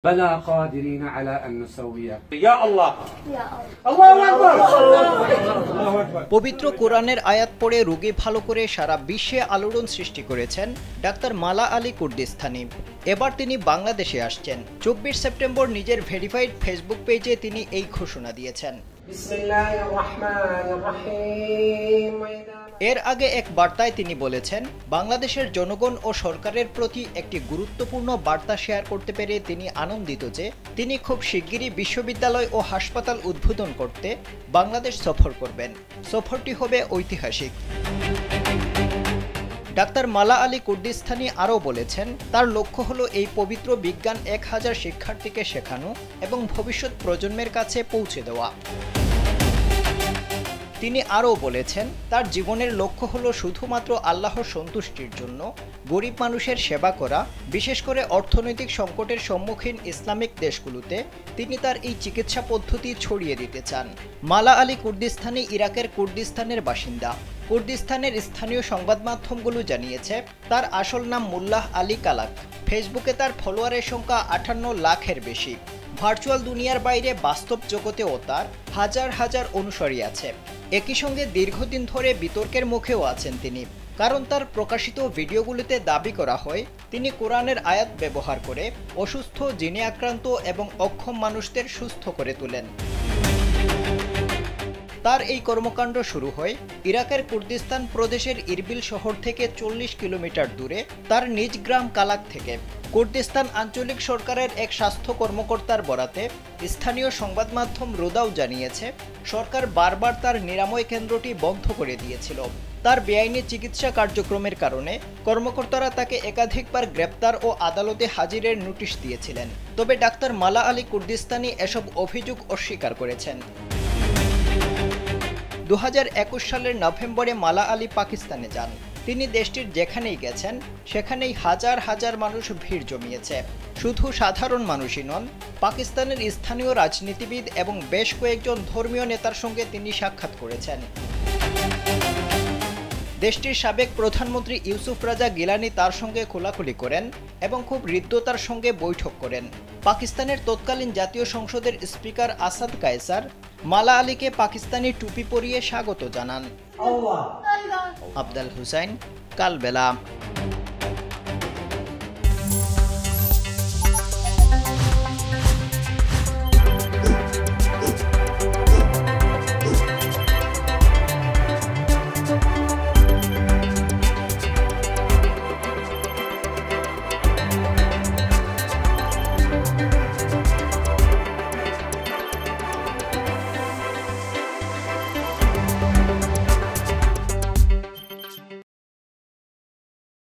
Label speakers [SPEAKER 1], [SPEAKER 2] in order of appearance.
[SPEAKER 1] بلى قادرين على أن نسوي يا الله
[SPEAKER 2] পবিত্র কোরআনের আয়াত পড়ে রোগী ভালো করে সারা বিশ্বে আলোড়ন সৃষ্টি করেছেন ডাক্তার মালা আলী কুর্দিস্তানি। এবার তিনি বাংলাদেশে আসছেন। 24 সেপ্টেম্বর নিজের ভেরিফাইড ফেসবুক পেজে তিনি এই ঘোষণা দিয়েছেন। এর আগে এক বার্তায় তিনি বলেছেন, বাংলাদেশের জনগণ ও সরকারের প্রতি একটি গুরুত্বপূর্ণ বার্তা শেয়ার করতে পেরে তিনি আনন্দিত যে তিনি খুব শিগগিরই বিশ্ববিদ্যালয় ও হাসপাতাল উদ্বোধন করতে বাংলাদেশ সফর করবেন। সফরটি হবে ঐতিহাসিক। ডাক্তার মালা আলী কুর্দিস্তানি আরও বলেছেন, তার লক্ষ্য হলো এই পবিত্র বিজ্ঞান 1000 শিক্ষার্থীকে শেখানো এবং ভবিষ্যৎ প্রজন্মের কাছে পৌঁছে দেওয়া। তিনি আরও বলেছেন, তার জীবনের লক্ষ্য হলো শুধুমাত্র আল্লাহর সন্তুষ্টির জন্য গরিব মানুষের সেবা করা। বিশেষ করে অর্থনৈতিক সংকটের সম্মুখীন ইসলামিক দেশগুলোতে তিনি তার এই চিকিৎসা পদ্ধতি ছড়িয়ে দিতে চান। মালা আলী কুর্দিস্তানি ইরাকের কুর্দিস্তানের বাসিন্দা। কুর্দিস্তানের স্থানীয় সংবাদ মাধ্যমগুলো জানিয়েছে, তার আসল নাম মুল্লাহ আলী কালাক। ফেসবুকে তার ফলোয়ারের সংখ্যা 58 লাখের বেশি। ভার্চুয়াল দুনিয়ার বাইরে বাস্তব জগতেও তার হাজার হাজার অনুসারী আছে। একই সঙ্গে দীর্ঘদিন ধরে বিতর্কের মুখেও আছেন তিনি, কারণ তার প্রকাশিত ভিডিওগুলোতে দাবি করা হয় তিনি কোরআনের আয়াত ব্যবহার করে অসুস্থ, জিনে আক্রান্ত এবং অক্ষম মানুষদের সুস্থ করে তোলেন। তার এই কর্মকাণ্ড শুরু হয় ইরাকের কুর্দিস্তান প্রদেশের ইরবিল শহর থেকে 40 কিলোমিটার দূরে তার নিজ গ্রাম কালাক থেকে। কুর্দিস্তান আঞ্চলিক সরকারের এক স্বাস্থ্য কর্মকর্তার বরাতে স্থানীয় সংবাদ মাধ্যম রোদাও জানিয়েছে, সরকার বারবার তার নিরাময় কেন্দ্রটি বন্ধ করে দিয়েছিল। তার বেআইনি চিকিৎসা কার্যক্রমের কারণে কর্মকর্তারা তাকে একাধিকবার গ্রেপ্তার ও আদালতে হাজিরের নোটিশ দিয়েছিলেন। তবে ডাক্তার মালা আলী কুর্দিস্তানি এসব অভিযোগ অস্বীকার করেছেন। 2021 সালের নভেম্বরে মালা আলী পাকিস্তানে যান। তিনি দেশটির যেখানেই গেছেন সেখানেই হাজার হাজার মানুষ ভিড় জমিয়েছে। শুধু সাধারণ মানুষই নন, পাকিস্তানের স্থানীয় রাজনীতিবিদ এবং বেশ কয়েকজন ধর্মীয় নেতার সঙ্গে তিনি সাক্ষাৎ করেছেন। দেশটির সাবেক প্রধানমন্ত্রী ইউসুফ রাজা গিলানি তার সঙ্গে খোলাখুলি করেন এবং খুব হৃদ্যতার সঙ্গে বৈঠক করেন। পাকিস্তানের তৎকালীন জাতীয় সংসদের স্পিকার আসাদ কায়সার মালা আলীকে পাকিস্তানি টুপি পরিয়ে স্বাগত জানান। আবদাল হুসাইন, কালবেলা।